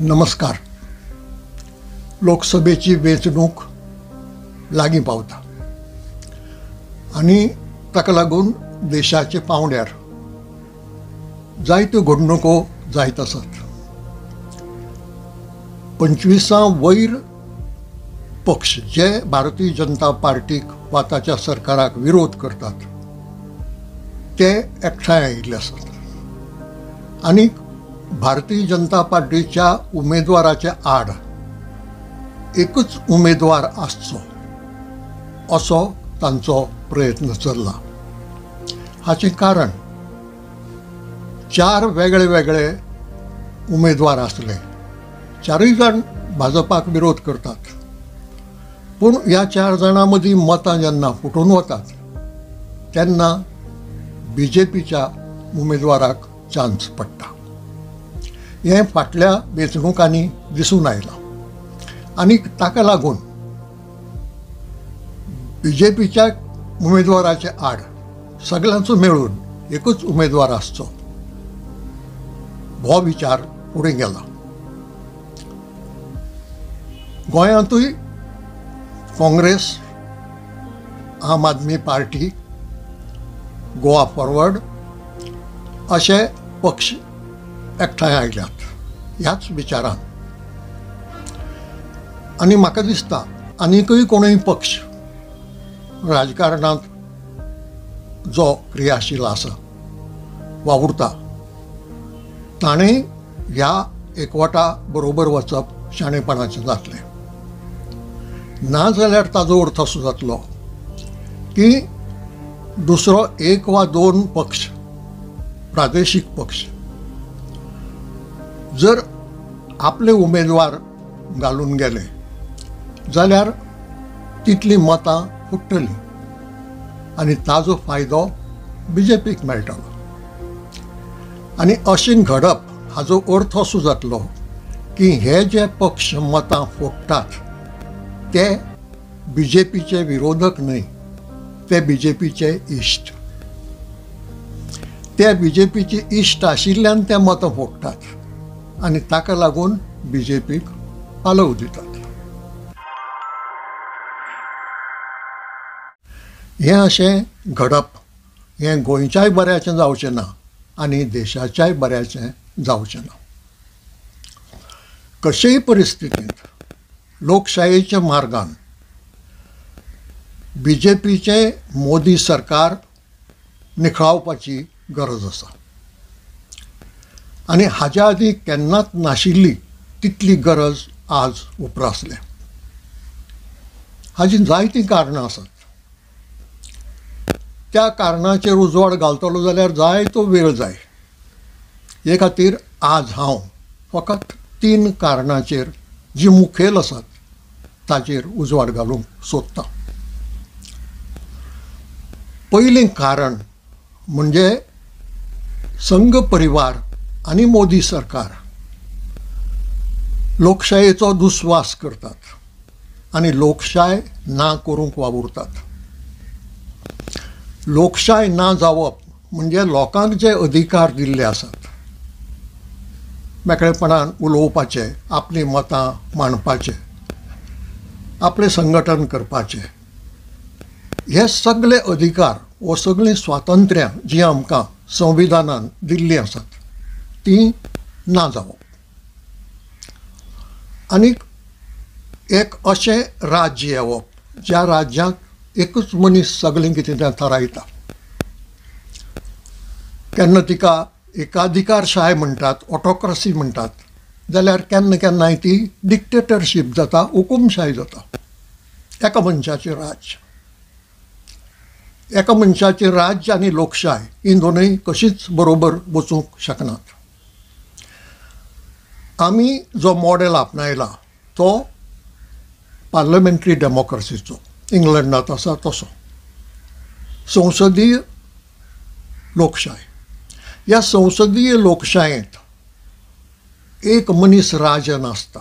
नमस्कार. लोकसभेची वेंचणूक लागीं पावता आनी ताका लागून देशाचे पावंड्यार जायत्यो घडणुको जायत आसात. 25 वयर पक्ष जे भारतीय जनता पार्टीक वा ताच्या सरकाराक विरोध करतात ते एकठांय आयिल्ले आसात आनी भारतीय जनता पार्टीच्या उमेदवाराचे आड एकच उमेदवार आसचो असो तांचो प्रयत्न चल्ला. हाचें कारण 4 वेगळे वेगळे उमेदवार आसले. 4य जाण भाजपाक विरोध करतात, पूण ह्या 4 जाणां मदीं मतां जेन्ना फुटून वतात तेन्ना BJPच्या उमेदवाराक चान्स पडटा. हें फाटल्या वेंचणुकांनी दिसून आयलां आनी ताका लागून BJPच्या उमेदवाराचे आड सगळ्यांचो मेळून एकूच उमेदवार आसचो हो विचार फुडें गेला. गोंयांतूय काँग्रेस, आम आदमी पार्टी, गोवा फॉरवर्ड अशे पक्ष एकठांय आयल्यात ह्याच विचारान. आनी म्हाका दिसता आनीकय कोणूय पक्ष राजकारणांत जो क्रियाशील आसा वा उरता ताणें ह्या एकवटा बरोबर वचप शाणेपणाचें जातलें. ना जाल्यार ताजो अर्थ असो जातलो की दुसरो 1 वा 2 पक्ष, प्रादेशीक पक्ष जर आपले उमेदवार घालून गेले जाल्यार तितली मतां फुट्टली आनी ताजो फायदो BJPक मेळटलो. आनी अशें घडप हाजो अर्थ असो जातलो की हे जे पक्ष मतां फोडटात ते BJPचे विरोधक न्हय, ते BJPचे इश्ट. ते BJPचे इश्ट आशिल्ल्यान ते मतां फोडटात आनी ताका लागून BJPक पालव दितात. हें अशें घडप हें गोंयच्याय बऱ्याचें जावचें ना आनी देशाच्याय बऱ्याचें जावचें ना. कशेय परिस्थितींत लोकशायेच्या मार्गान BJPचें मोदी सरकार निखळावपाची गरज आसा आनी हाच्या आदीं केन्नाच नाशिल्ली तितली गरज आज उप्रासल्या. हाची जायतीं कारणां आसात. त्या कारणाचेर उजवाड घालतलो जाल्यार जायतो वेळ जाय. हे खातीर आज हांव फकत 3 कारणांचेर जी मुखेल आसात ताचेर उजवाड घालूंक सोदतां. पयलें कारण म्हणजे संघ परिवार आनी मोदी सरकार लोकशायेचो दुस्वास करतात आनी लोकशाय ना करूंक वावुरतात. लोकशाय ना जावप म्हणजे लोकांक जे अधिकार दिल्ले आसात, मेकळेपणान उलोवपाचे, आपलीं मतां मांडपाचें, आपलें संघटन करपाचें, हे सगळे अधिकार वो सगळीं स्वातंत्र्यां जीं आमकां संविधानान दिल्लीं आसात तीं ना जावप. आनीक एक अशें राज्य येवप ज्या राज्यांत एकूच मनीस सगळें कितें तें थारायता. केन्ना तिका एकाधिकारशाय म्हणटात, ऑटोक्रसी म्हणटात, जाल्यार केन्ना केन्नाय ती डिक्टेटरशीप जाता, हुकुमशाय जाता. एका मनशाचें राज्य, एका मनशाचें राज्य आनी लोकशाय ही दोनूय कशींच बरोबर वचूंक शकनात. आमी जो मॉडेल आपणायला तो पार्लमेंटरी डेमोक्रेसीचो, इंग्लंडात आसा तसो संसदीय लोकशाय. ह्या संसदीय लोकशायेंत एक मनीस राज नासता,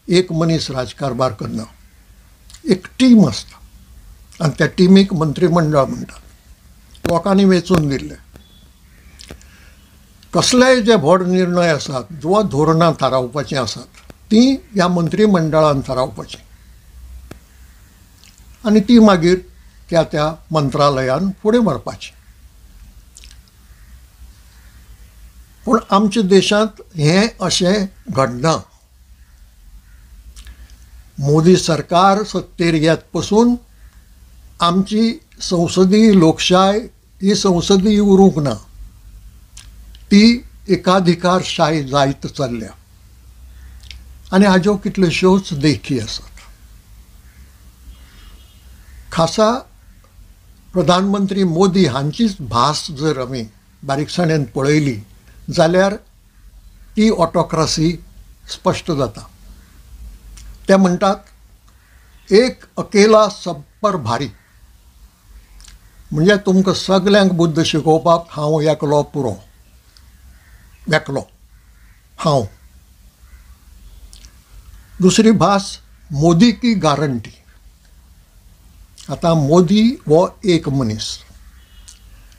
एक मनीस राजकारभार करना, एक टीम आसता आनी त्या टिमीक मंत्रीमंडळ म्हणटात. लोकांनी वेंचून दिल्ले. कसलेय जे व्हड निर्णय आसात वा धोरणां थारावपाचीं आसात ती ह्या मंत्रिमंडळान थारावपाची आनी ती मागीर त्या त्या मंत्रालयान फुडें व्हरपाची. पूण आमच्या देशांत हें अशें घडना. मोदी सरकार सत्तेर येत पासून आमची संसदीय लोकशाय ही संसदीय उरूंक ना, ती एकाधिकारशाही जायत चल्ल्या आनी हाज्यो कितल्योश्योच देखी आसात. खासा प्रधानमंत्री मोदी हांचीच भास जर आमी बारीकसाणेन पळयली जाल्यार ती ऑटोक्रेसी स्पश्ट जाता. ते म्हणटात एक अकेला सब पर भारी, म्हणजे तुमकां सगल्यांक बुद्ध शिकोवपाक हांव एकलो पुरो, एकलो हांव. दुसरी भास मोदी की गारंटी. आता मोदी हो एक मनीस,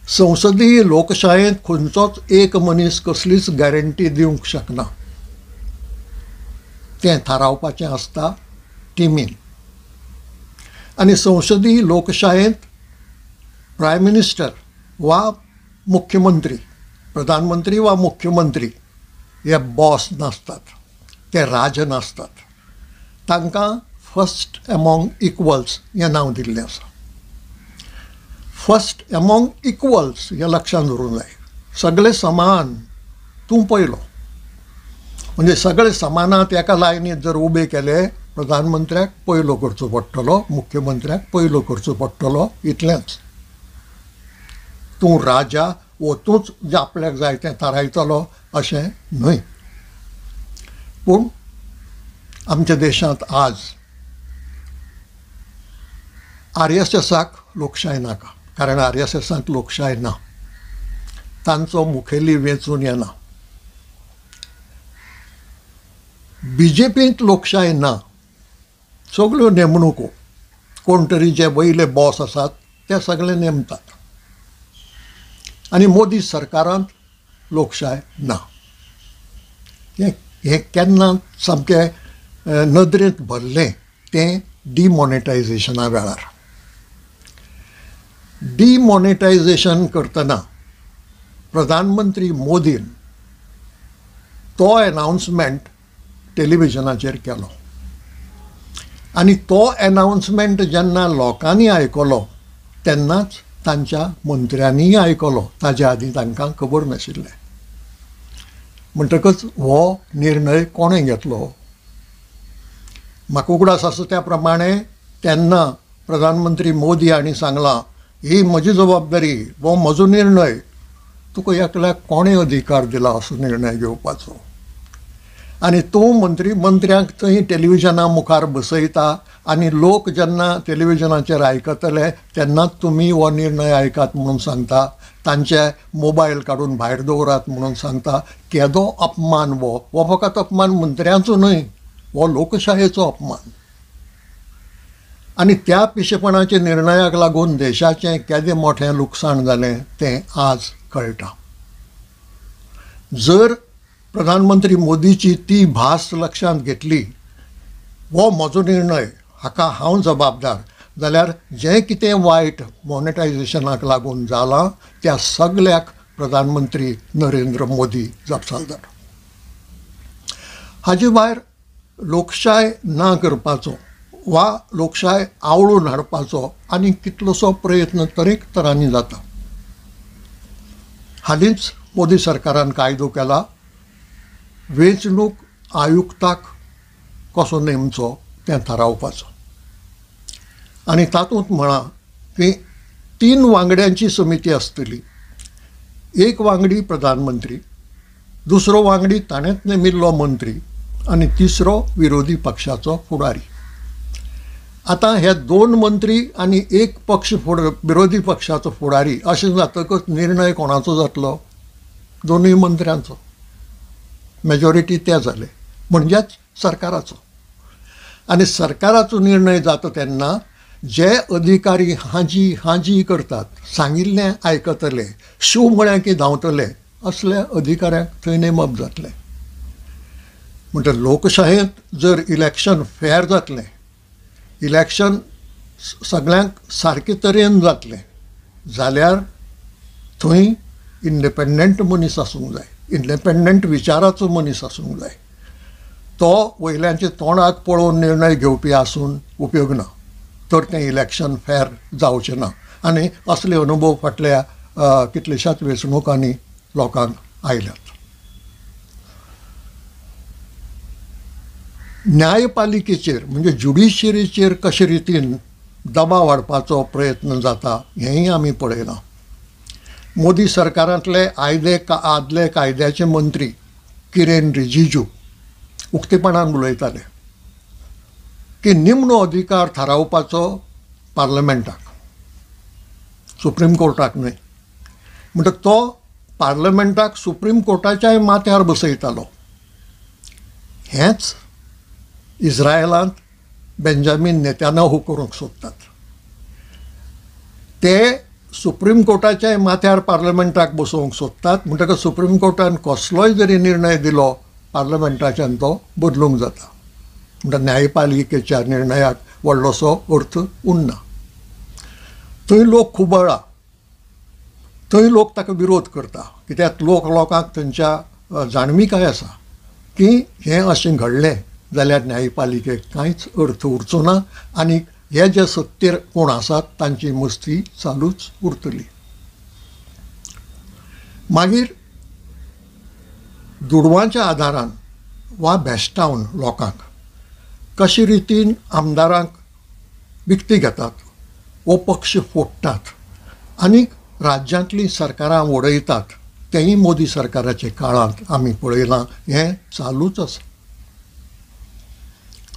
संसदीय लोकशायेंत खंयचोच एक मनीस कसलीच गॅरंटी दिवंक शकना. तें थारावपाचें आसता टिमीन. आनी संसदीय लोकशायेंत प्रायम मिनिस्टर वा मुख्यमंत्री, प्रधानमंत्री वा मुख्यमंत्री हे बॉस नासतात, ते राज नासतात. तांकां फर्स्ट एमॉंग इक्वल्स हें नांव दिल्लें आसा. फर्स्ट एमॉंग इक्वल्स हें लक्षांत दवरूंक जाय. सगळे समान, तूं पयलो, म्हणजे सगळे समानात एका लायनीत जर उबे केले, प्रधानमंत्र्याक पयलो करचो पडटलो, मुख्यमंत्र्याक पयलो करचो पडटलो, इतलेंच. तूं राजा वो तूंच जें आपल्याक जाय तें थारायतलो अशें न्हय. पूण आमच्या देशांत आज RSSाक लोकशाय नाका, कारण RSSाक लोकशाय ना. तांचो मुखेली वेंचून येना. BJPंत लोकशाय ना. सगल्यो नेमणुको कोण तरी जे वयले बॉस आसात ते सगळे नेमतात. आनी मोदी सरकारांत लोकशाय ना. हें केन्ना सामकें नदरेंत भरलें तें डिमॉनेटायझेशना वेळार. डिमॉनेटायझेशन करतना प्रधानमंत्री मोदीन तो एनाउन्समेंट टेलिव्हिजनाचेर केलो आनी तो एनाउन्समेंट जेन्ना लोकांनी आयकलो तेन्नाच तांच्या मंत्र्यांनीय आयकलो. ताज्या आदीं तांकां खबर नाशिल्लें. म्हणटकच हो निर्णय कोणें घेतलो? म्हाका उगडास आसा त्या प्रमाणे तेन्ना प्रधानमंत्री मोदी हांणी सांगलां ही म्हजी जबाबदारी, हो म्हजो निर्णय. तुका एकल्याक कोणें अधिकार दिला असो निर्णय घेवपाचो? आनी तूं मंत्र्यांक थंय टेलिव्हिजना मुखार बसयता आनी लोक जेन्ना टेलिव्हिजनाचेर आयकतले तेन्नाच तुमी हो निर्णय आयकात म्हणून सांगता, तांचे मोबायल काडून भायर दवरात म्हणून सांगता. केदो अपमान हो! हो फकत अपमान मंत्र्यांचो न्हय, हो लोकशायेचो अपमान. आनी त्या पिशेपणाच्या निर्णयाक लागून देशाचें केदें मोठें लुकसाण जालें तें आज कळटा. जर प्रधानमंत्री मोदीची ती भास लक्षांत घेतली, हो म्हजो निर्णय, हाका हांव जबाबदार, जाल्यार जें कितें वायट मॉनेटायझेशनाक लागून जालां त्या सगल्याक प्रधानमंत्री नरेंद्र मोदी जबाबदार. हाचे भायर लोकशाय ना करपाचो वा लोकशाय आवळून हाडपाचो आनी कितलोसो प्रयत्न तरेक तरांनी जाता. हालींच मोदी सरकारान कायदो केला वेंचणूक आयुक्ताक कसो नेमचो तें थारावपाचो. आनी तातूंत म्हणा की 3 वांगड्यांची समिती आसतली. एक वांगडी प्रधानमंत्री, दुसरो वांगडी ताणेंच नेमिल्लो मंत्री आनी तिसरो विरोधी पक्षाचो फुडारी. आतां हे 2 मंत्री आनी एक पक्ष विरोधी पक्षाचो फुडारी अशें जातकच निर्णय कोणाचो जातलो? दोनूय मंत्र्यांचो. मेजॉरिटी ते जाले म्हणजेच सरकाराचो. आनी सरकाराचो निर्णय जाता तेन्ना जे अधिकारी हाजी हाजी करतात, सांगिल्लें आयकतले, शू म्हळ्यार की धांवतले, असल्या अधिकाऱ्यांक थंय नेमप जातलें. म्हणजे लोकशायेंत जर इलेक्शन फेअर जातलें, इलेक्शन सगळ्यांक सारके तरेन जातलें जाल्यार थंय इंडिपेंडंट मनीस आसूंक जाय, इंडिपेंडंट विचाराचो मनीस आसूंक जाय. तो वयल्यांचे तोंडाक पळोवन निर्णय घेवपी आसून उपयोग ना, तर तें इलेक्शन फेअर जावचें ना. आनी असले अनुभव फाटल्या कितल्याशाच वेंचणुकांनी लोकांक आयल्यात. न्यायपालिकेचेर म्हणजे ज्युडिशियरीचेर कशे रितीन दबाव हाडपाचो प्रयत्न जाता हेंय आमी पळयलां. मोदी सरकारांतले आदले कायद्याचे मंत्री किरेन रिजिजू उक्तेपणान उलयताले की निमणो अधिकार थारावपाचो पार्लमेंटाक, सुप्रीम कोर्टाक न्हय. म्हणटक तो पार्लमेंटाक सुप्रीम कोर्टाच्याय माथ्यार बसयतालो. हेंच इस्रायलांत बेंजामीन नेतान्याहू करूंक सोदतात. ते सुप्रीम कोर्टाच्याय माथ्यार पार्लमेंटाक बसोवंक सोदतात. म्हणटकच सुप्रीम कोर्टान कसलोय जरी निर्णय दिलो पार्लमेंटाच्यान तो बदलूंक जाता. म्हणटच न्यायपालिकेच्या निर्णयाक व्हडलोसो अर्थ उरना. थंय लोक खुबळ्ळा, थंय लोक ताका विरोध करता. कित्याक लोकांक थंयच्या जाणविकाय आसा की हें अशें घडलें जाल्यार न्यायपालिकेक कांयच अर्थ उरचो ना आनी हे जे सत्तेर कोण आसात तांची मस्ती चालूच उरतली. मागीर दुडवांच्या आदारान वा भेश्टावन लोकांक कशे रितीन आमदारांक विकती घेतात वो पक्ष फोडटात आनी राज्यांतलीं सरकारां वडयतात, तेंय मोदी सरकाराच्या काळांत आमी पळयलां. हें चालूच आसा.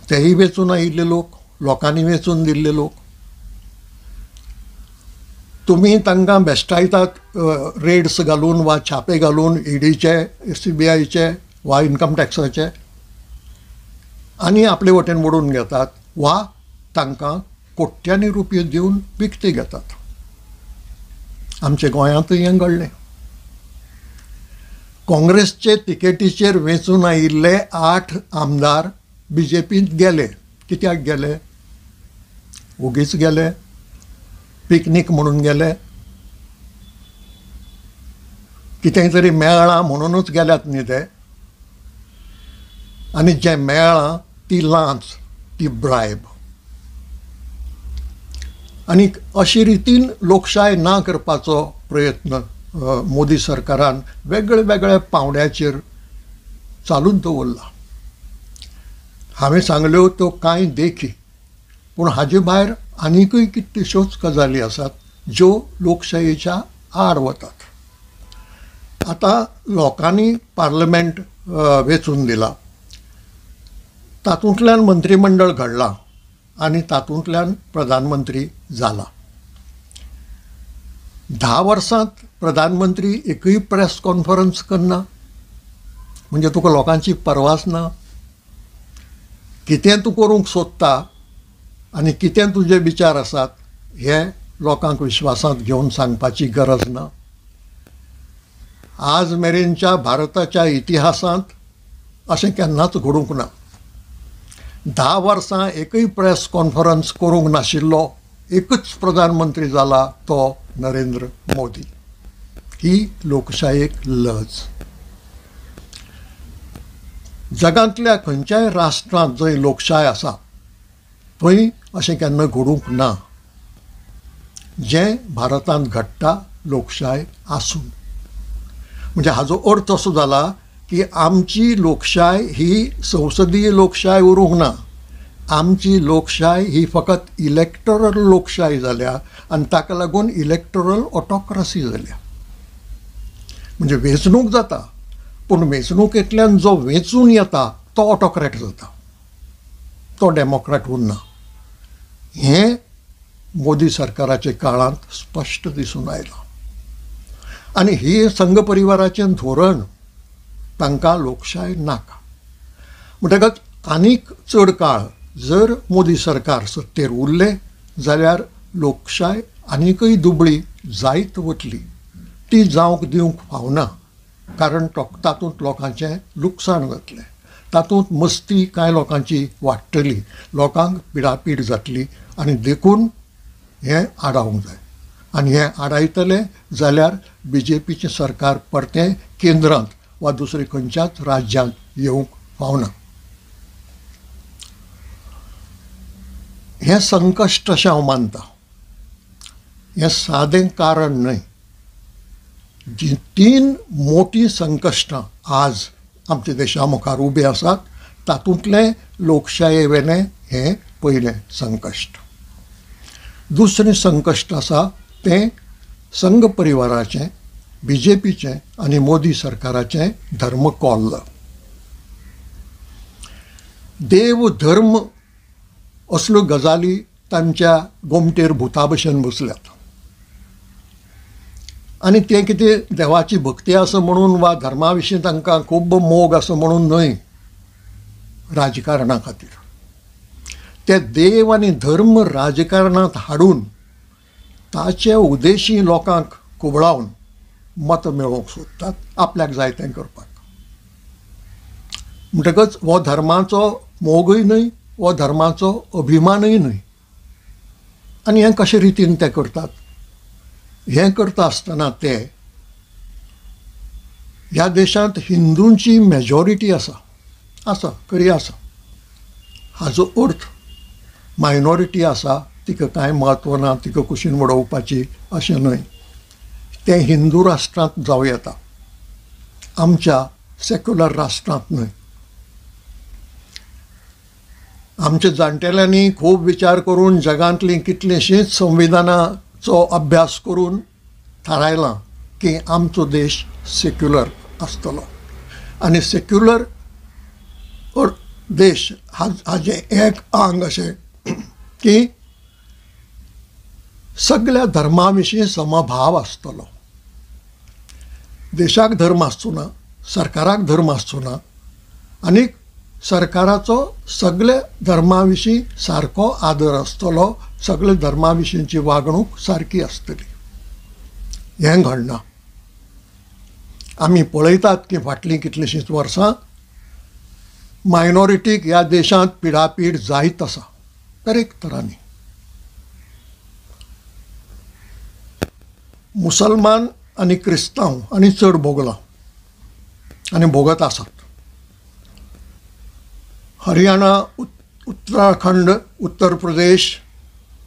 तेय वेचून आयिल्ले लोक, लोकांनी वेचून दिल्ले लोक. तुमी तांकां बेश्टायतात रेड्स घालून वा छापे घालून ईडीचे, CBIचे वा इन्कम टॅक्साचे आनी आपले वटेन वडून घेतात वा तांकां कोट्यांनी रुपये दिवन विकते घेतात. आमच्या गोंयांतूय हें घडलें. काँग्रेसचे तिकेटीचेर वेचून आयिल्ले 8 आमदार BJPंत गेले. कित्याक गेले? उगीच गेले? पिकनीक म्हणून गेले? कितेंय तरी मेळ्ळां म्हणूनच गेल्यात न्ही ते? आनी जें मेळ्ळां ती लांच, ती ब्रायब. आनी अशे रितीन लोकशाय ना करपाचो प्रयत्न मोदी सरकारान वेगळ्या पावंड्याचेर चालूच दवरला. हांवें सांगल्यो त्यो कांय देखी, पूण हाजे भायर आनीकय कितल्योश्योच गजाली आसात ज्यो लोकशायेच्या आड वतात. आतां लोकांनी पार्लमेंट वेचून दिला, तातूंतल्यान मंत्रीमंडळ घडलां आनी तातूंतल्यान प्रधानमंत्री जाला. 10 वर्सांत प्रधानमंत्री एकूय प्रेस कॉन्फरन्स करना म्हणजे तुका लोकांची परवाच ना. कितें तूं करूंक सोदता आनी कितें तुजे विचार आसात हे लोकांक विश्वासांत घेवन सांगपाची गरज ना. आज मेरेनच्या भारताच्या इतिहासांत अशें केन्नाच घडूंक ना. 10 वर्सां एकूय प्रेस कॉन्फरन्स करूंक नाशिल्लो एकच प्रधानमंत्री जाला, तो नरेंद्र मोदी. ही लोकशायेक लज. जगांतल्या खंयच्याय राष्ट्रांत जंय लोकशाय आसा थंय अशें केन्ना घडूंक ना जें भारतांत घडटा लोकशाय आसून. म्हणजे हाजो अर्थ असो जाला की आमची लोकशाय ही संसदीय लोकशाय उरूंक ना. आमची लोकशाय ही फकत इलेक्टोरल लोकशाय जाल्या आनी ताका लागून इलेक्टोरल ऑटोक्रेसी जाल्या. म्हणजे वेंचणूक जाता पूण वेंचणुकेंतल्यान जो वेंचून येता तो ऑटोक्रेट जाता, तो डेमोक्रेट उरना. हें मोदी सरकाराच्या काळांत स्पश्ट दिसून आयलां. आनी ही संघ परिवाराचें धोरण तांकां लोकशाय नाका. म्हणटकच आनीक चड काळ जर मोदी सरकार सत्तेर उरलें जाल्यार लोकशाय आनीकय दुबळी जायत वतली. ती जावंक दिवंक फावना, कारण तातूंत लोकांचें लुकसाण जातलें. तातूंत मस्ती कांय लोकांची वाडटली, लोकांक पिडापीड जातली आनी देखून हें आडावंक जाय. आनी हें आडायतले जाल्यार BJPचें सरकार परतें केंद्रांत वा दुसरे खंयच्याच राज्यांत येवंक पावना. हें संकश्ट अशें हांव मानतां. हें सादें कारण न्हय. जी 3 मोठी संकश्टां आज आमच्या देशा मुखार उबी आसात, तातूंतलें लोकशाये वेलें हें पयलें संकश्ट. दुसरें संकश्ट आसा तें संघ परिवाराचें, BJPचें आनी मोदी सरकाराचें धर्मकोल्ल. देव धर्म असल्यो गजाली तांच्या गोमटेर भुता भशेन बसल्यात. आनी तें कितें देवाची भक्ती आसा म्हणून वा धर्मा विशीं तांकां खूब मोग आसा म्हणून न्हय, राजकारणा खातीर. ते देव आनी धर्म राजकारणांत हाडून ताचे उद्देशी लोकांक कुबळावन मत मेळोवंक सोदतात, आपल्याक जाय तें करपाक. म्हणटकच हो धर्माचो मोगय न्हय, हो धर्माचो अभिमानय न्हय. आनी हें कशे रितीन ते करतात? हें करता आसतना ते ह्या देशांत हिंदूंची मेजॉरिटी आसा खरी आसा. हाजो अर्थ मायनॉरिटी आसा तिका कांय म्हत्व ना, तिका कुशीन उडोवपाची अशें न्हय. तें हिंदू राष्ट्रांत जावं येता, आमच्या सेक्युलर राष्ट्रांत न्हय. आमच्या जाणटेल्यांनी खूब विचार करून जगांतलीं कितलींशींच संविधानाचो अभ्यास करून थारायलां की आमचो देश सेक्युलर आसतलो. आनी सेक्युलर देश हाजें एक अंग अशें की सगळ्या धर्मा विशीं समभाव आसतलो. देशाक धर्म आसचो ना, सरकाराक धर्म आसचो ना, आनी सरकाराचो सगळे धर्मा विशीं सारको आदर आसतलो, सगळे धर्मा विशींची वागणूक सारकी आसतली. हें घडना. आमी पळयतात की फाटलीं कितलींशींच वर्सां मायनॉरिटीक ह्या देशांत पिडापीड जायत आसा तरेक तरांनी. मुसलमान आनी क्रिस्तांव आनी चड भोगलां आनी भोगत आसात. हरियाणा, उत्तराखंड, उत्तर प्रदेश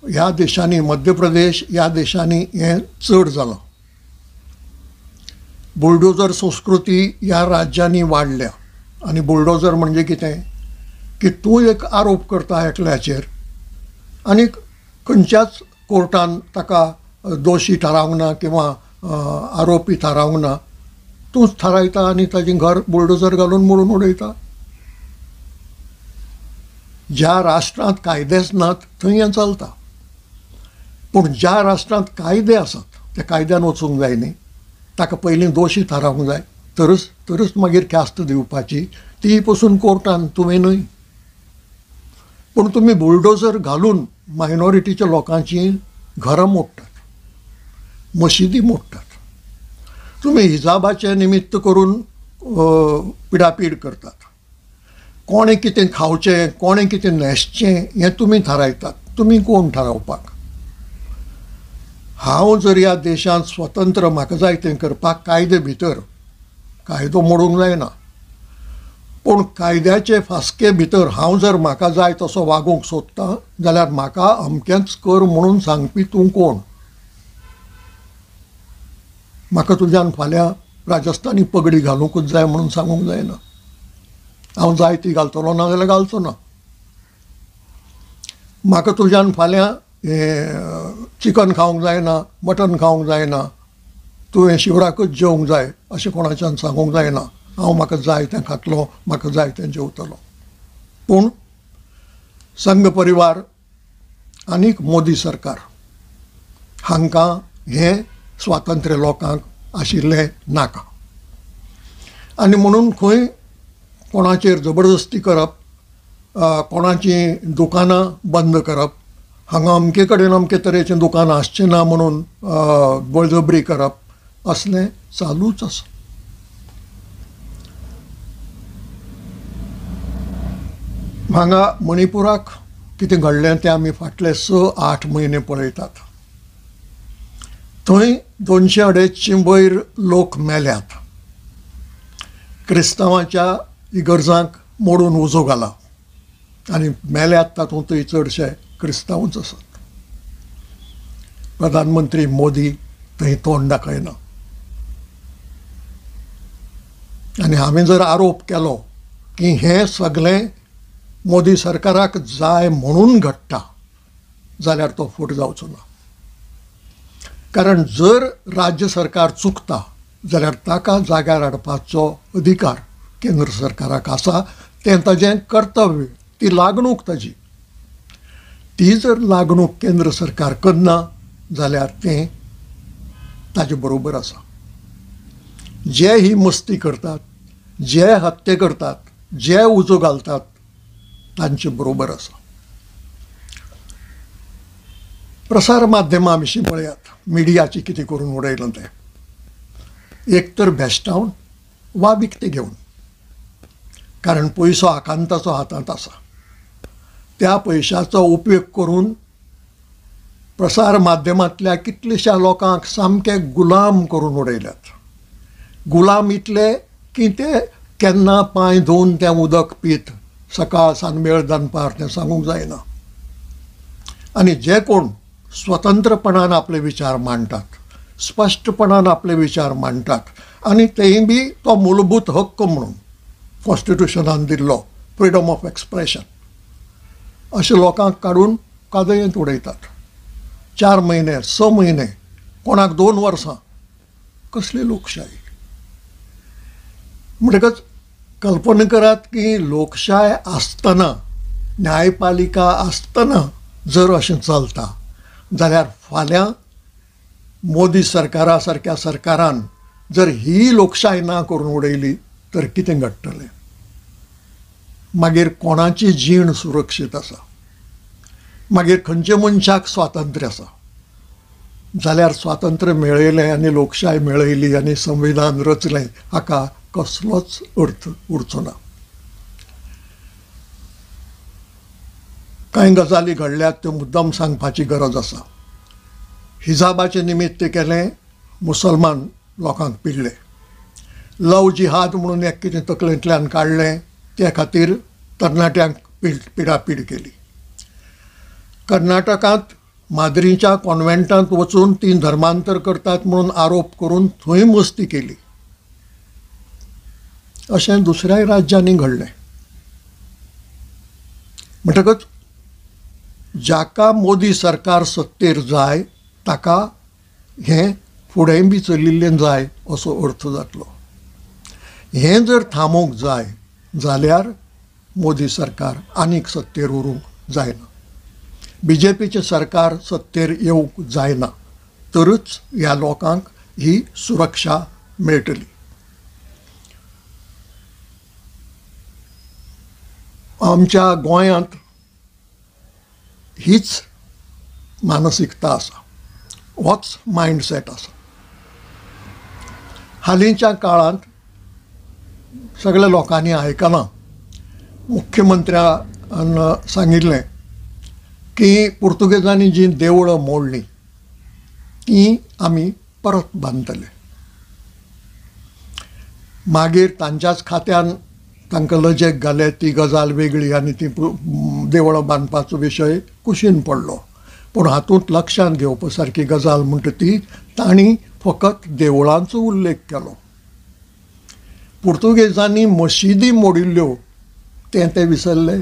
ह्या देशांनी, मध्य प्रदेश ह्या देशांनी हें चड जालां. बुलडोजर संस्कृती ह्या राज्यांनी वाडल्या. आनी बुलडोजर म्हणजे कितें की तूं एक आरोप करता एकल्याचेर आनी खंयच्याच कोर्टान ताका दोशी थारावंक ना किंवा आरोपी थारावंक ना. तूंच थारायता आनी ताचें घर बुलडोजर घालून मोडून उडयता. ज्या राष्ट्रांत कायदेच नात थंय हें चलता. पूण ज्या राष्ट्रांत कायदे आसात त्या कायद्यान वचूंक जाय न्ही. ताका पयलीं दोशी थारावंक जाय, तरच मागीर ख्यास्त दिवपाची. ती पसून कोर्टान तुवें न्हय. पूण तुमी बुलडोजर घालून मायनॉरिटीच्या लोकांची घरां मोडटात, मशिदी मोडटात. तुमी हिजाबाचे निमित्त करून पिडापीड करतात. कोणें कितें खावचें, कोणें कितें न्हेसचें हें तुमी थारायतात. तुमी कोण थारावपाक? हांव जर ह्या देशांत स्वतंत्र म्हाका जाय तें करपाक कायदे भितर कायदो मोडूंक जायना. पूण कायद्याचे फास्के भितर हांव जर म्हाका जाय तसो वागूंक सोदतां जाल्यार म्हाका अमकेंच कर म्हणून सांगपी तूं कोण? म्हाका तुज्यान फाल्यां राजस्थानी पगडी घालूंकूच जाय म्हणून सांगूंक जायना. हांव जाय ती घालतलो ना जाल्यार घालचो ना. म्हाका तुज्यान फाल्यां चिकन खावंक जायना, मटन खावंक जायना, तुवें शिवराकच जेवंक जाय अशें कोणाच्यान सांगूंक जायना. हांव म्हाका जाय तें खातलो, म्हाका जाय तें जेवतलो. पूण संघ परिवार आनीक मोदी सरकार हांकां हें स्वातंत्र्य लोकांक आशिल्लें नाका. आनी म्हणून खंय कोणाचेर जबरदस्ती करप, कोणाची दुकानां बंद करप, हांगा अमके कडेन अमके तरेचें दुकान आसचें ना म्हणून बळजबरी करप असलें चालूच आसा. हांगा मणिपुराक कितें घडलें तें आमी फाटले 6-8 म्हयने पळयतात. थंय 200-250 वयर लोक मेल्यात. क्रिस्तांवांच्या इगर्जांक मोडून उजो घाला आनी मेल्यात तातूंतय चडशे क्रिस्तांवच आसात. प्रधानमंत्री मोदी थंय तोंड दाखयना. आनी हांवें जर आरोप केलो की हें सगळें मोदी सरकाराक जाय म्हणून घडटा जाल्यार तो फूट जावचो ना. कारण जर राज्य सरकार चुकता जाल्यार ताका जाग्यार हाडपाचो अधिकार केंद्र सरकाराक आसा. तें ताजें कर्तव्य, ती लागणूक ताजी. ती जर लागणूक केंद्र सरकार करना जाल्यार तें ताजे बरोबर आसा. जे ही मस्ती करतात, जे हत्ते करतात, जे उजो घालतात तांचे बरोबर आसा. प्रसार माध्यमां विशीं पळयात. मिडियाची कितें करून उडयलां तें. एक तर भेश्टावन वा विकतें घेवन. कारण पयसो आकांताचो हातांत आसा. त्या पयशाचो उपयोग करून प्रसार माध्यमांतल्या कितलेशा लोकांक सामके गुलाम करून उडयल्यात. गुलाम इतले की ते केन्ना पांय धुवन तें उदक पीत सकाळ सांजवेळ दनपार तें सांगूंक जायना. आनी जे कोण स्वतंत्रपणान आपले विचार मांडटात, स्पश्टपणान आपले विचार मांडटात आनी तेय बी तो मूलभूत हक्क म्हणून कॉन्स्टिट्युशनान दिल्लो फ्रिडम ऑफ एक्सप्रेशन, अशा लोकांक काडून कादयेंत उडयतात. 4 म्हयने 6 म्हयने कोणाक 2 वर्सां. कसली लोकशाही. म्हणटकच कल्पना करात की लोकशाय आसतना, न्यायपालिका आसतना जर अशें चलता जाल्यार फाल्यां मोदी सरकारा सारक्या सरकारान जर ही लोकशाय ना करून उडयली तर कितें घडटलें. मागीर कोणाची जीण सुरक्षीत आसा, मागीर खंयच्या मनशाक स्वातंत्र्य आसा. जाल्यार स्वातंत्र्य मेळयलें आनी लोकशाय मेळयली आनी संविधान रचलें हाका कसलोच अर्थ उरचो ना. कांय गजाली घडल्यात त्यो मुद्दम सांगपाची गरज आसा. हिजाबाचें निमित्त केलें मुसलमान लोकांक पिडलें. लव जिहाद म्हणून एक कितें तकलेंतल्यान काडलें त्या खातीर तरणाट्यांक पिडापीड केली. कर्नाटकांत माद्रीच्या कॉन्व्हेंटांत वचून ती धर्मांतर करतात म्हणून आरोप करून थंय मस्ती केली. अशें दुसऱ्याय राज्यांनी घडलें. म्हणटकच जाका मोदी सरकार सत्तेर जाय ताका हें फुडें बी चलिल्लें जाय असो अर्थ जातलो. हें जर थांबोवंक जाय जाल्यार मोदी सरकार आनीक सत्तेर उरूंक जायना. BJPचें सरकार सत्तेर येवंक जायना तरच ह्या लोकांक ही सुरक्षा मेळटली. आमच्या गोंयांत हीच मानसिकता आसा, होच मायंडसेट आसा. हालींच्या काळांत सगळ्या लोकांनी आयकलां मुख्यमंत्र्यान सांगिल्लें की पुर्तुगेजांनी जी देवळां मोडलीं ती आमी परत बांदतले. मागीर तांच्याच खात्यान तांकां लजेक घाले ती गजाल वेगळी आनी ती देवळां बांदपाचो विशय कुशीन पडलो. पूण हातूंत लक्षांत घेवपा सारकी गजाल म्हणटा ती तांणी फकत देवळांचो उल्लेख केलो. पुर्तुगेजांनी मशिदी मोडिल्ल्यो ते विसरले.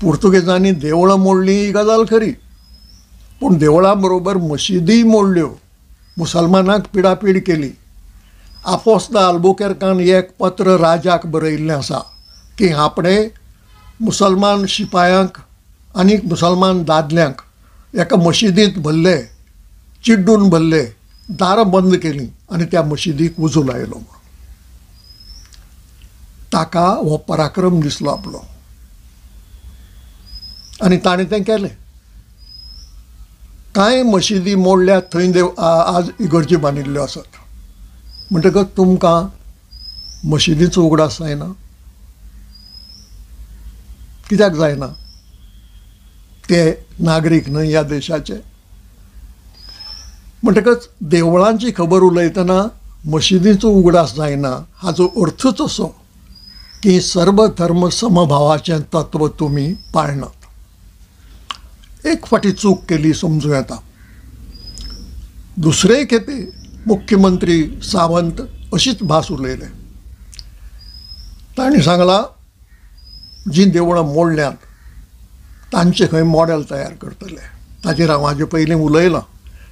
पुर्तुगेजांनी देवळां मोडलीं ही गजाल खरी, पूण देवळां बरोबर मशिदी मोडल्यो, मुसलमानांक पिडापीड केली. आफोस द आल्बुकेर्कान एक पत्र राजाक बरयल्लें आसा की आपणें मुसलमान शिपायांक आनी मुसलमान दादल्यांक एका मशिदींत भरले, चिड्डून भरले, दारां बंद केलीं आनी त्या मशिदीक उजो लायलो. ताका हो पराक्रम दिसलो आपलो आनी ताणें तें केलें. कांय मशिदी मोडल्यात, थंय आज इगर्जी बांदिल्ल्यो आसात. म्हणटकच तुमकां मशिदीचो उगडास जायना. कित्याक जायना? ते नागरीक न्हय ह्या देशाचे. म्हणटकच देवळांची खबर उलयतना मशिदीचो उगडास जायना हाचो अर्थच असो की सर्व धर्म समभावाचें तत्व तुमी पाळनात. एक फाटी चूक केली समजूं येता. दुसरे खेपे मुख्यमंत्री सावंत अशीच भास उलयले. तांणी सांगलां जी देवळां मोडल्यांत तांचे खंय मॉडेल तयार करतले. ताचेर हांव हाजे पयलीं उलयलां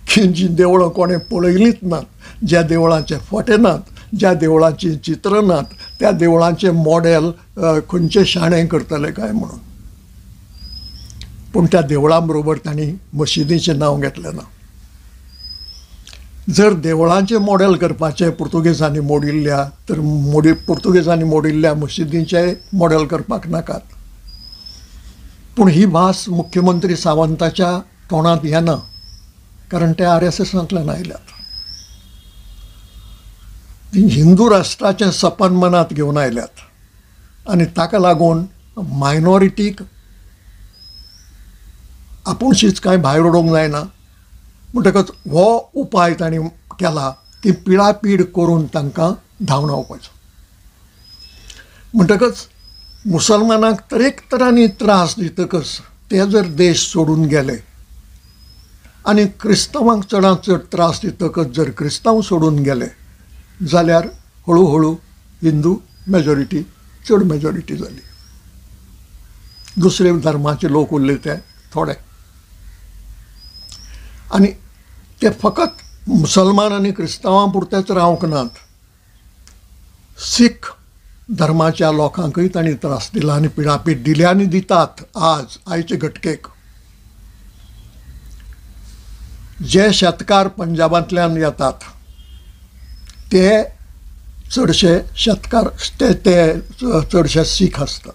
की जी देवळां कोणें पळयलींच नात, ज्या देवळांचे फोटे नात, ज्या देवळांची चित्रां नात, त्या देवळांचे मॉडेल खंयचे शाणे करतले काय म्हणून. पूण त्या देवळां बरोबर तांणी मशिदीचें नांव घेतलें ना. जर देवळांचे मॉडेल करपाचे पुर्तुगेजांनी मोडिल्ल्या तर पुर्तुगेजांनी मोडिल्ल्या मशिदींचे मॉडेल करपाक नाकात. पूण ही भास मुख्यमंत्री सावंताच्या तोंडांत येना, कारण ते RSSंतल्यान आयल्यात. हिंदू राष्ट्राचें सपन मनांत घेवन आयल्यात आनी ताका लागून मायनॉरिटीक आपुणशीच कांय भायर उडोवंक जायना. म्हणटकच हो उपाय तांणी केला की पिडापीड करून तांकां धांवडावपाचो. म्हणटकच मुसलमानांक तरेक तरांनी त्रास दितकच ते जर देश सोडून गेले आनी क्रिस्तांवांक चडांत चड त्रास दितकच जर क्रिस्तांव सोडून गेले जाल्यार हळू हळू हिंदू मेजॉरिटी चड मेजॉरिटी जाली. दुसरे धर्माचे लोक उरले ते थोडे. आनी ते फकत मुसलमान आनी क्रिस्तांवां पुरतेच रावंक नात. सीख धर्माच्या लोकांकय तांणी त्रास दिला आनी पिडापीड दिली आनी दितात आयचे घटकेक. जे शेतकार पंजाबांतल्यान येतात ते चडशे शेतकार ते चडशे सीख आसतात.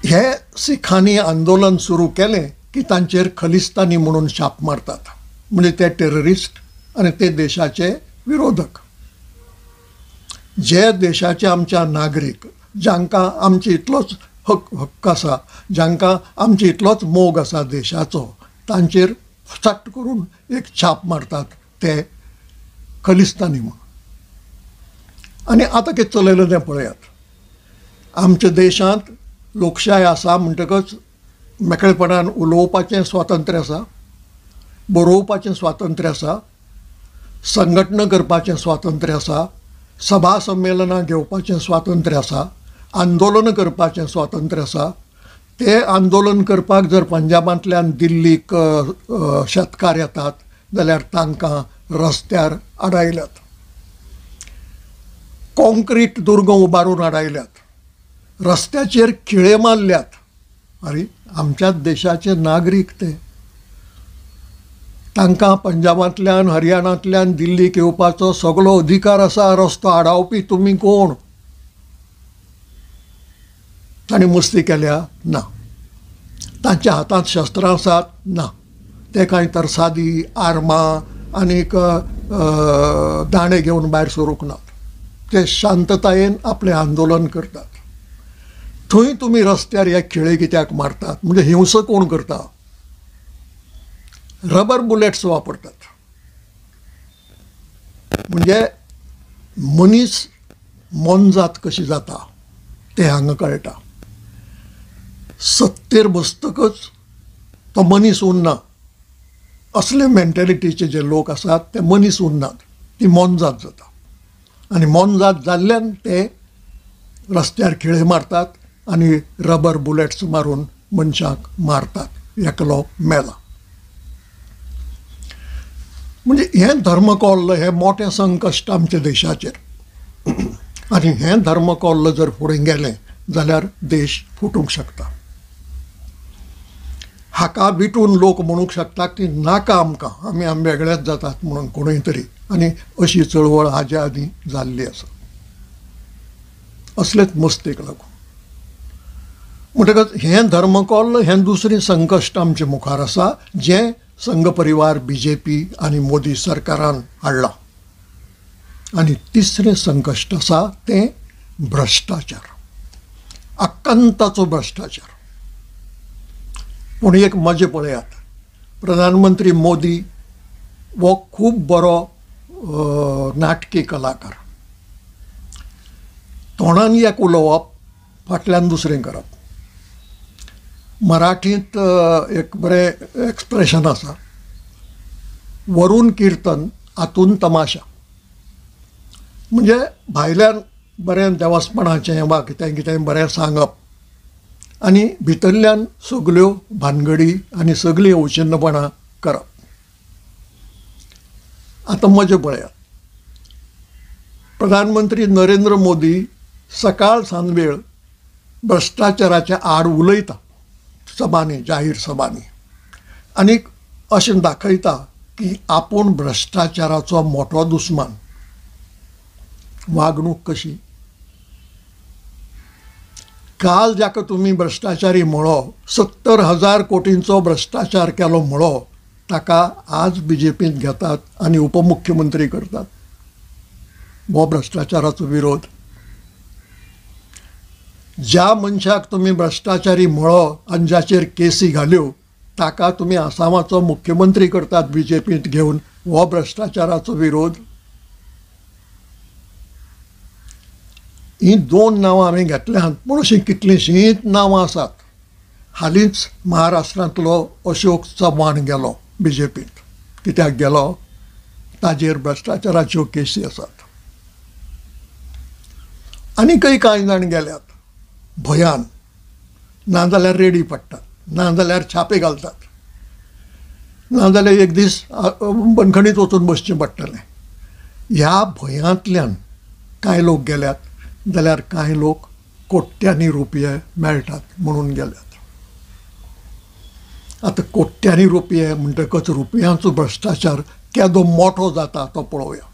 हे सिखांनी आंदोलन सुरू केलें की तांचेर खलिस्तानी म्हणून शाप मारतात. म्हणजे ते टेररिस्ट आनी ते देशाचे विरोधक. जे देशाचे आमच्या नागरीक जांकां आमचे इतलोच हक्क आसा, जांकां आमचे इतलोच मोग आसा देशाचो, तांचेर सट्ट करून एक छाप मारतात ते खलिस्तानी म्हणून. आनी आतां कितें चलयलें तें पळयात. आमच्या देशांत लोकशाय आसा म्हणटकच मेकळेपणान उलोवपाचें स्वातंत्र्य आसा, बरोवपाचें स्वातंत्र्य आसा, संघटना करपाचें स्वातंत्र्य आसा, सभा संमेलनां घेवपाचें स्वातंत्र्य आसा, आंदोलन करपाचें स्वातंत्र्य आसा. ते आंदोलन करपाक जर पंजाबांतल्यान दिल्लीक शेतकार येतात जाल्यार तांकां रस्त्यार आडायल्यात, कॉन्क्रीट दुर्ग उबारून आडायल्यात, रस्त्याचेर खिळे मारल्यात. अरे आमच्याच देशाचे नागरीक ते. तांकां पंजाबांतल्यान हरियाणांतल्यान दिल्लीक येवपाचो सगळो अधिकार आसा. रस्तो आडावपी तुमी कोण? तांणी मस्ती केल्या? ना. तांच्या हातांत शस्त्रां आसात? ना. ते कांय तरसादी आर्मां आनीक दांडे घेवन भायर सरूंक नात. ते शांततायेन आपलें आंदोलन करतात. थंय तुमी रस्त्यार हे खिळे कित्याक मारतात? म्हणजे हिंसा कोण करता? रबर बुलेट्स वापरतात. म्हणजे मनीस मोनजात कशी जाता ते हांगा कळटा. सत्तेर बसतकच तो मनीस उरना. असले मेंटेलिटीचे जे लोक आसात ते मनीस उरनात, ती मोनजात जाता. आनी मोनजात जाल्ल्यान ते रस्त्यार खिळे मारतात आनी रबर बुलेट्स मारून मनशाक मारतात. एकलो मेला. म्हणजे हें धर्मकोल्ल हें मोठें संकश्ट आमच्या देशाचेर. आनी हें धर्मकोल्ल जर फुडें गेलें जाल्यार देश फुटूंक शकता. हाका विटून लोक म्हणूंक शकतात की नाका आमकां, आमी वेगळेच जातात म्हणून कोणूय तरी. आनी अशी चळवळ हाज्या आदीं जाल्ली आसा. असलेच मस्तेक लागून. म्हणटकच हें धर्मकोल्ल हें दुसरें संकश्ट आमचे मुखार आसा जें संघ परिवार BJP आनी मोदी सरकारान हाडलां. आनी तिसरें संकश्ट आसा तें भ्रश्टाचार. अक्कंताचो भ्रश्टाचार. पूण एक मजा पळयात, प्रधानमंत्री मोदी वो खूब बरो नाटकी कलाकार. तोंडान एक उलोवप, फाटल्यान दुसरें करप. मराठींत एक बरें एक्सप्रेशन आसा, वरून कीर्तन आतून तमाशा. म्हणजे भायल्यान बरें देवास्पणाचें वा कितें कितें बरें सांगप आनी भितरल्यान सगल्यो भानगडी आनी सगळीं अवचिन्नपणां करप. आतां मजा पळयात, प्रधानमंत्री नरेंद्र मोदी सकाळ सांजवेळ भ्रश्टाचाराच्या आड उलयता सभांनी, जाहीर सभांनी, आनी अशें दाखयता की आपूण भ्रश्टाचाराचो मोठो दुस्मान. वागणूक कशी? काल जाका तुमी भ्रश्टाचारी म्हणलो, 70,000 कोटींचो भ्रश्टाचार केलो म्हणलो, ताका आज बीजेपींत घेतात आनी उपमुख्यमंत्री करतात. हो भ्रश्टाचाराचो विरोध. ज्या मनशाक तुमी भ्रश्टाचारी म्हणलो आनी जाचेर केसी घाल्यो, ताका तुमी आसामाचो मुख्यमंत्री करतात बीजेपींत घेवन. हो भ्रश्टाचाराचो विरोध. ही दोन नांवां हांवें घेतल्यात, पूण अशीं कितलींशींच नांवां आसात. हालींच महाराष्ट्रांतलो अशोक चव्हाण गेलो बीजेपींत. कित्याक गेलो? ताजेर भ्रश्टाचाराच्यो केसी आसात. आनीकय कांय जाण गेल्यात भंयान, नाजाल्यार रेडी पडटात, नाजाल्यार छापे घालतात, नाजाल्यार एक दीस बंदखणींत वचून बसचें पडटलें. ह्या भंयांतल्यान कांय लोक गेल्यात, जाल्यार कांय लोक कोट्यांनी रुपये मेळटात म्हणून गेल्यात. आतां कोट्यांनी रुपये म्हणटकच रुपयांचो भ्रश्टाचार केदो मोठो जाता तो पळोवया.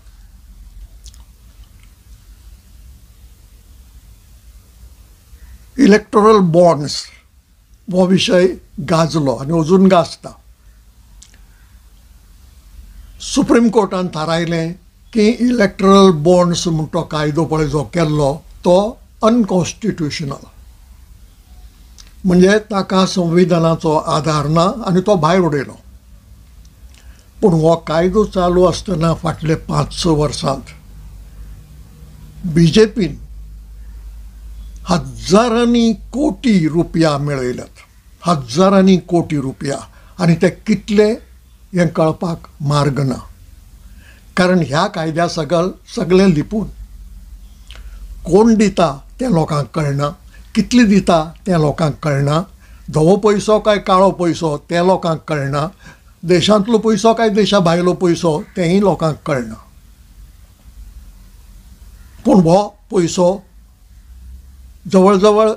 इलेक्टोरल बॉन्ड्स हो विशय गाजलो आनी अजून गाजता. सुप्रीम कोर्टान थारायलें की इलेक्टोरल बॉन्ड्स म्हूण तो कायदो पळय जो केल्लो तो अनकॉन्स्टिट्युशनल. म्हणजे ताका संविधानाचो आधार ना आनी तो भायर उडयलो. पूण हो कायदो चालू आसतना फाटले 5-6 वर्सांत बीजेपीन हजारांनी कोटी रुपया मेळयल्यात. हजारांनी कोटी रुपया. आनी ते कितले हें कळपाक मार्ग ना. कारण ह्या कायद्या सगळें लिपून कोण दिता तें लोकांक कळना, कितले दिता तें लोकांक कळना, धवो पयसो काय काळो पयसो तें लोकांक कळना, देशांतलो पयसो काय देशा भायलो पयसो तेंय लोकांक कळना. पूण हो पयसो जवळ जवळ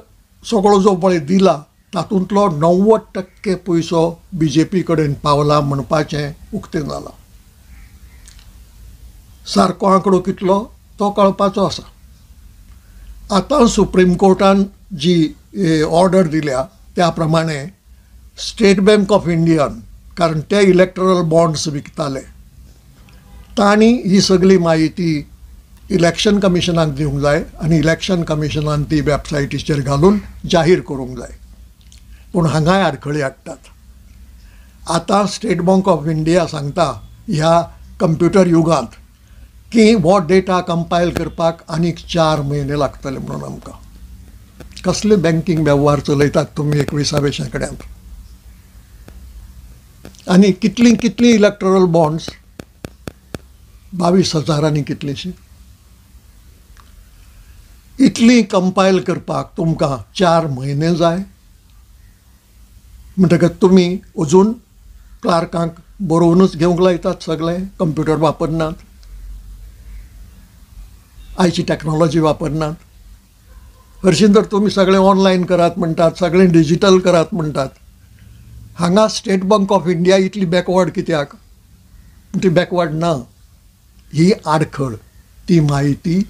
सगळो जो पळय दिला तातूंतलो 90% पयसो बीजेपी कडेन पावला म्हणपाचें उक्तें जालां. सारको आंकडो कितलो तो कळपाचो आसा. आतां सुप्रीम कोर्टान जी ऑर्डर दिल्या त्या प्रमाणे स्टेट बँक ऑफ इंडियान, कारण ते इलेक्टोरल बॉन्ड्स विकताले, तांणी ही सगळी माहिती इलेक्शन कमिशनाक दिवंक जाय आनी इलेक्शन कमिशनान ती वेबसायटीचेर घालून जाहीर करूंक जाय. पूण हांगाय आडखळी हाडटात. आतां स्टेट बँक ऑफ इंडिया सांगता ह्या कंप्युटर युगांत की हो डेटा कंपायल करपाक आनीक 4 म्हयने लागतले म्हणून आमकां. कसले बँकींग वेव्हार चलयतात तुमी 21व्या शेंकड्यांत? आनी कितलीं कितलीं इलेक्टोरल बॉन्ड्स? 22,000 कितलींशीं. इतलीं कंपायल करपाक तुमकां 4 म्हयने जाय. म्हणटकच तुमी अजून क्लार्कांक बरोवनूच घेवंक लायतात सगळें, कंप्युटर वापरनात, आयची टॅक्नॉलॉजी वापरनात. हरशीं तर तुमी सगळें ऑनलायन करात म्हणटात, सगळें डिजिटल करात म्हणटात. हांगा state bank of India Italy backward कित्याक? ती बॅकवर्ड ना. ही आडखळ ती म्हायती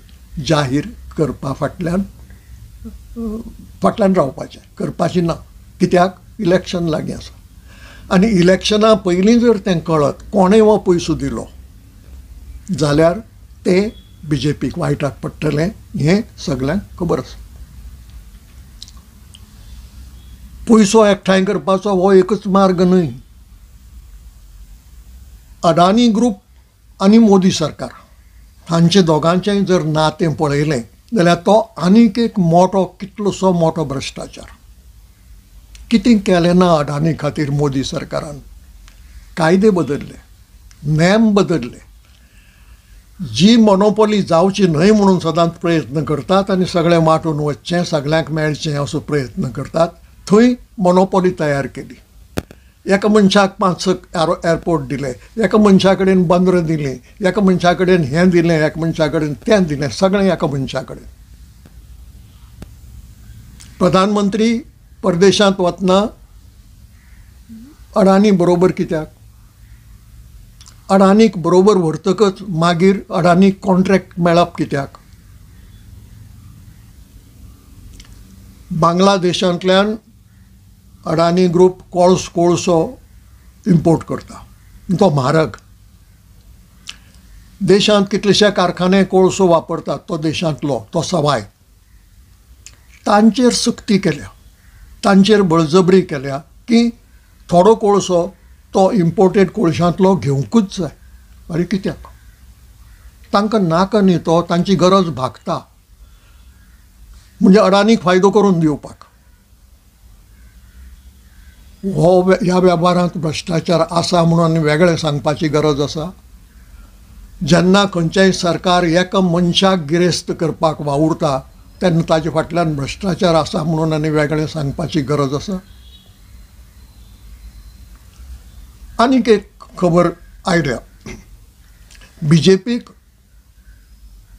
जाहीर करपा फाटल्यान रावपाचें, करपाची ना. कित्याक? इलेक्शन लागीं आसा. आनी इलेक्शना पयलीं जर तें कळत कोणें हो पयसो दिलो जाल्यार ते बीजेपीक वायटाक पडटलें हें सगळ्यांक खबर आसा. पयसो एकठांय करपाचो हो एकच मार्ग न्हय. अडानी ग्रूप आनी मोदी सरकार हांचे दोगांचेंय जर नातें पळयलें जाल्यार तो आनीक एक मोठो कितलोसो मोठो भ्रश्टाचार. कितें केलें ना अडानी खातीर मोदी सरकारान? कायदे बदलले, नेम बदलले. जी मोनोपॉली जावची न्हय म्हणून सदांच प्रयत्न करतात आनी सगळें वांटून वचचें, सगळ्यांक मेळचें असो प्रयत्न करतात, थंय मोनोपॉली तयार केली. एका मनशाक 5 एअरपोर्ट दिले, एका मनशा कडेन बंदरां दिलीं, एका मनशा कडेन हें दिलें, एका मनशा कडेन तें दिलें, सगळें एका मनशा कडेन. प्रधानमंत्री परदेशांत वतना अडानी बरोबर कित्याक? अडानीक बरोबर व्हरतकच मागीर अडानीक कॉन्ट्रॅक्ट मेळप कित्याक? बांगलादेशांतल्यान अडानी ग्रूप कोळसो इम्पोर्ट करता, तो म्हारग. देशांत कितलेशे कारखाने कोळसो वापरतात, तो देशांतलो तो सवाय. तांचेर सक्ती केल्या, तांचेर बळजबरी केल्या की थोडो कोळसो तो इम्पोर्टेड कोळशांतलो घेवंकूच जाय. अरे कित्याक? तांकां नाका न्ही तो, तांची गरज भागता. म्हणजे अडानीक फायदो करून दिवपाक. ह्या वेव्हारांत भ्रश्टाचार आसा म्हणून वेगळें सांगपाची गरज आसा? जेन्ना खंयचेय सरकार एका मनशाक गिरेस्त करपाक वावुरता तेन्ना ताचे फाटल्यान भ्रश्टाचार आसा म्हणून आनी वेगळें सांगपाची गरज आसा? आनीक एक खबर आयल्या. BJPक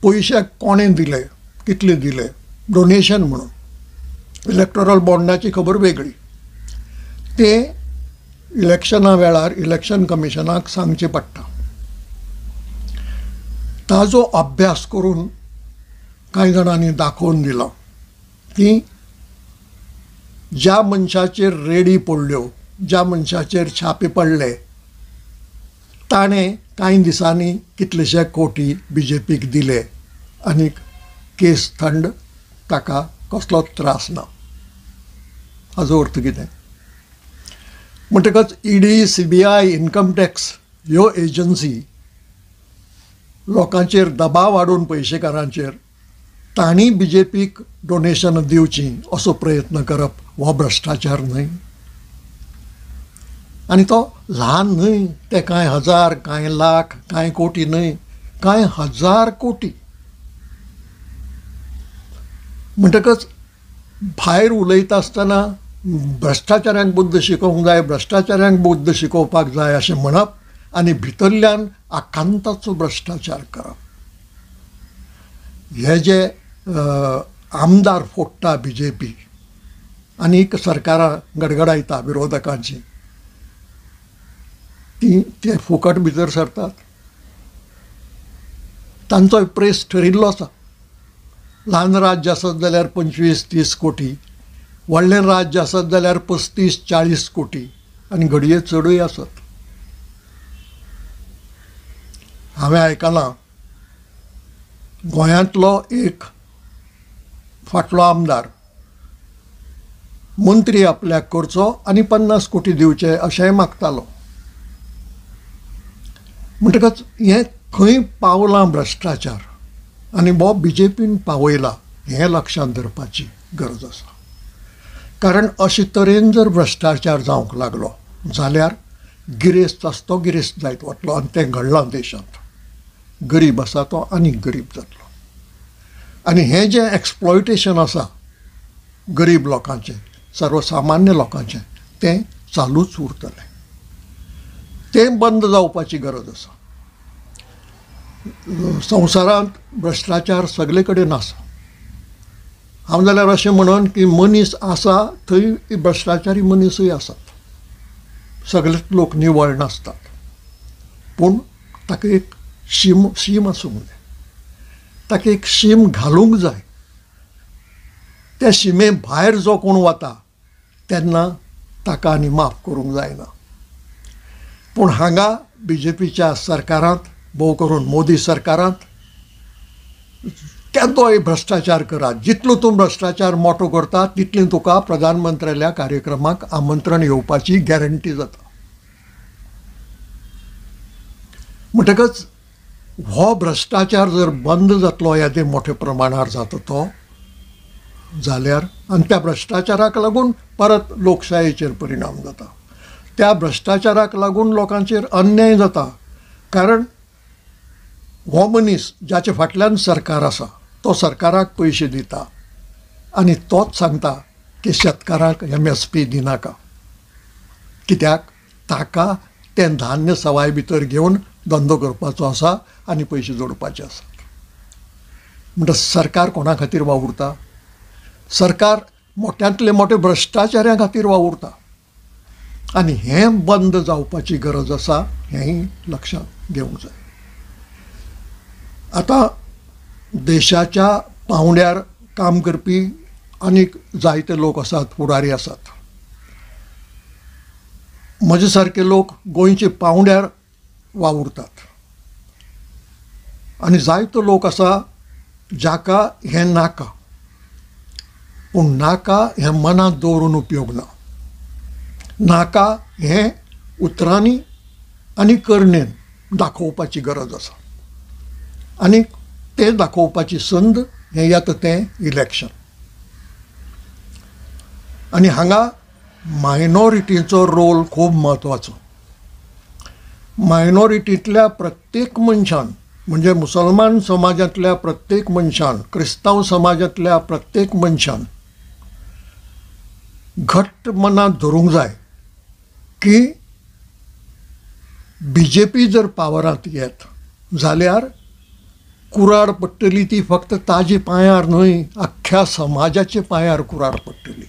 पयशे कोणें दिले, कितले दिले, डोनेशन म्हणून. इलेक्टोरल बॉन्डाची खबर वेगळी. ते इलेक्शना वेळार इलेक्शन कमिशनाक सांगचें पडटा. ताजो अभ्यास करून कांय जाणांनी दाखोवन दिला की ज्या मनशाचेर रेडी पडल्यो, ज्या मनशाचेर छापे पडले, ताणें कांय दिसांनी कितलेशे कोटी BJPक दिले आनी केस थंड, ताका कसलोच त्रास ना. हाजो अर्थ कितें? म्हणटकच ED, CBI, इन्कम टॅक्स ह्यो एजन्सी लोकांचेर दबाव हाडून पयशेकारांचेर तांणी BJPक डोनेशनां दिवचीं असो प्रयत्न करप हो भ्रश्टाचार न्हय? आनी तो ल्हान न्हय, ते कांय हजार, कांय लाख, कांय कोटी न्हय, कांय हजार कोटी. म्हणटकच भायर उलयता आसतना भ्रश्टाचारांक बुद्ध शिकोवंक जाय, भ्रश्टाचारांक बुद्ध शिकोवपाक जाय अशें म्हणप आनी भितरल्यान आकांताचो भ्रश्टाचार करप. हे जे आमदार फोडटा BJP आनीक सरकारां गडगडायता विरोधकांची, ते फुकट भितर सरतात. तांचोय प्रेस ठरिल्लो आसा. ल्हान राज्य आसत जाल्यार 25-30 कोटी, व्हडलें राज्य आसत जाल्यार 35-40 कोटी आनी घडये चडूय आसत. हांवें आयकलां गोंयांतलो एक फाटलो आमदार मंत्री आपल्याक करचो आनी 50 कोटी दिवचे अशेंय मागतालो. म्हणटकच हें खंय पावलां भ्रश्टाचार आनी हो BJPन पावयला हें लक्षांत धरपाची गरज आसा. कारण अशे तरेन जर भ्रश्टाचार जावंक लागलो जाल्यार गिरेस्त आसा तो गिरेस्त जायत वतलो आनी तें घडलां देशांत. गरीब आसा तो आनीक गरीब जातलो. आनी हें जें एक्सप्लॉयटेशन आसा गरीब लोकांचें, सर्वसामान्य लोकांचें, तें चालूच उरतलें. तें बंद जावपाची गरज आसा. संवसारांत भ्रश्टाचार सगळे कडेन आसा. हांव जाल्यार अशें म्हणन की मनीस आसा थंय भ्रश्टाचारी मनीसूय आसात. सगळेच लोक निवळ नासतात. पूण ताका एक शीम आसूंक जाय. ताका एक शीम घालूंक जाय. त्या शिमे भायर जो कोण वता तेन्ना ताका आनी माफ करूंक जायना. पूण हांगा BJPच्या सरकारांत, भोव करून मोदी सरकारांत केदोय भ्रष्टाचार करात. जितलो तूं भ्रष्टाचार मोठो करता तितलें तुका प्रधानमंत्र्याल्या कार्यक्रमाक आमंत्रण येवपाची गॅरंटी जाता. म्हणटकच हो भ्रष्टाचार जर बंद जातलो येदे मोठ्या प्रमाणार जाता तो जाल्यार आनी त्या भ्रष्टाचाराक लागून परत लोकशायेचेर परिणाम जाता. त्या भ्रष्टाचाराक लागून लोकांचेर अन्याय जाता. कारण हो मनीस जाचे फाटल्यान सरकार आसा तो सरकाराक पयशे दिता आनी तोच सांगता की शेतकाराक MSP दिनाका. कित्याक ताका तें धान्य सवाय भितर घेवन धंदो करपाचो आसा आनी पयशे जोडपाचे आसात. म्हणटच सरकार कोणा खातीर वावुरता? सरकार मोठ्यांतले मोठे भ्रष्टाचाऱ्यां खातीर वावुरता. आनी हें बंद जावपाची गरज आसा हेंय लक्षांत घेवंक जाय. आतां देशाच्या पावंड्यार काम करपी आनीक जायते लोक आसात, फुडारी आसात. म्हजे सारके लोक गोंयचे पावंड्यार वावुरतात आनी जायतो लोक आसा जाका हें नाका. पूण नाका हें मनांत दवरून उपयोग ना. नाका हें उतरांनी आनी करणेन दाखोवपाची गरज आसा. आनी तें दाखोवपाची संद हें येता तें इलेक्शन. आनी हांगा मायनॉरिटीचो रोल खूब म्हत्वाचो. मायनॉरिटींतल्या प्रत्येक मनशान, म्हणजे मुसलमान समाजांतल्या प्रत्येक मनशान, क्रिस्तांव समाजांतल्या प्रत्येक मनशान घट्ट मनांत धरूंक जाय की BJP जर पावरांत येत जाल्यार कुराड पडटली ती फक्त ताजे पांयार न्हय, अख्ख्या समाजाचे पांयार कुराड पडटली.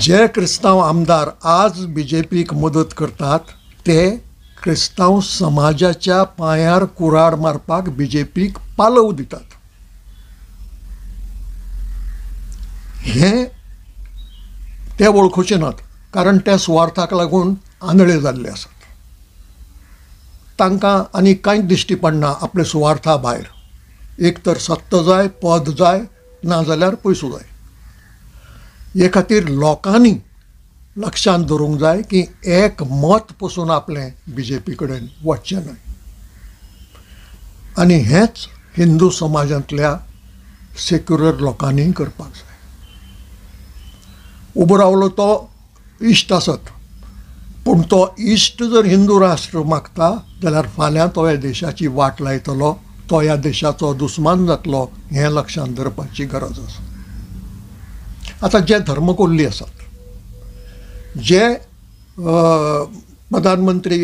जे क्रिस्तांव आमदार आज BJPक मदत करतात ते क्रिस्तांव समाजाच्या पांयार कुराड मारपाक BJPक पालव दितात. हें ते वळखुचे नात, कारण त्या सुवार्थाक लागून आंधळे जाल्ले आसात. तांकां आनी कांयच दिश्टी पडना आपले सुवार्था भायर. एक तर सत्ता जाय, पद जाय, नाजाल्यार पयसो जाय. हे खातीर लोकांनी लक्षांत दवरूंक जाय की एक मत पसून आपलें BJP कडेन वचचें न्हय. आनी हेंच हिंदू समाजांतल्या सेक्युलर लोकांनी करपाक जाय. उबो रावलो तो इश्ट आसत, पूण तो इश्ट जर हिंदू राष्ट्र मागता जाल्यार फाल्यां तो ह्या देशाची वाट लायतलो, तो ह्या देशाचो दुस्मान जातलो, हें लक्षांत दवरपाची गरज आसा. आतां जे धर्मकोल्ली आसात, जे प्रधानमंत्री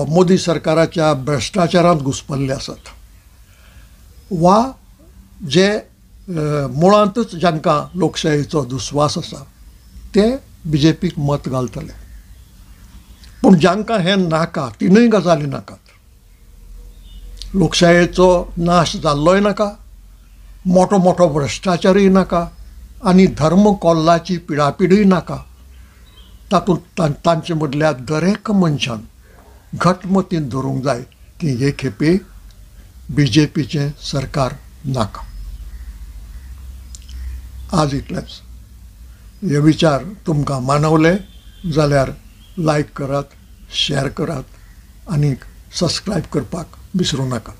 मोदी सरकाराच्या भ्रष्टाचारांत घुस्पल्ले आसात, वा जे मुळांतच जांकां लोकशायेचो दुस्वास आसा ते BJPक मत घालतले. पूण जांकां हें नाका तिनूय गजाली नाकात. लोकशायेचो नाश जाल्लोय नाका, मोठो मोठो भ्रष्टाचारूय नाका, आनी धर्म कोल्लाची पिडापिडूय नाका. तातूंत तांचे मदल्या दरेक मनशान घटमतीन धरूंक जाय की हे खेपे BJPचें सरकार नाका. आज इतलेंच. हे विचार तुमकां मानवले जाल्यार लायक करात, शेअर करात आनी सबस्क्रायब करपाक विसरूं नाकात.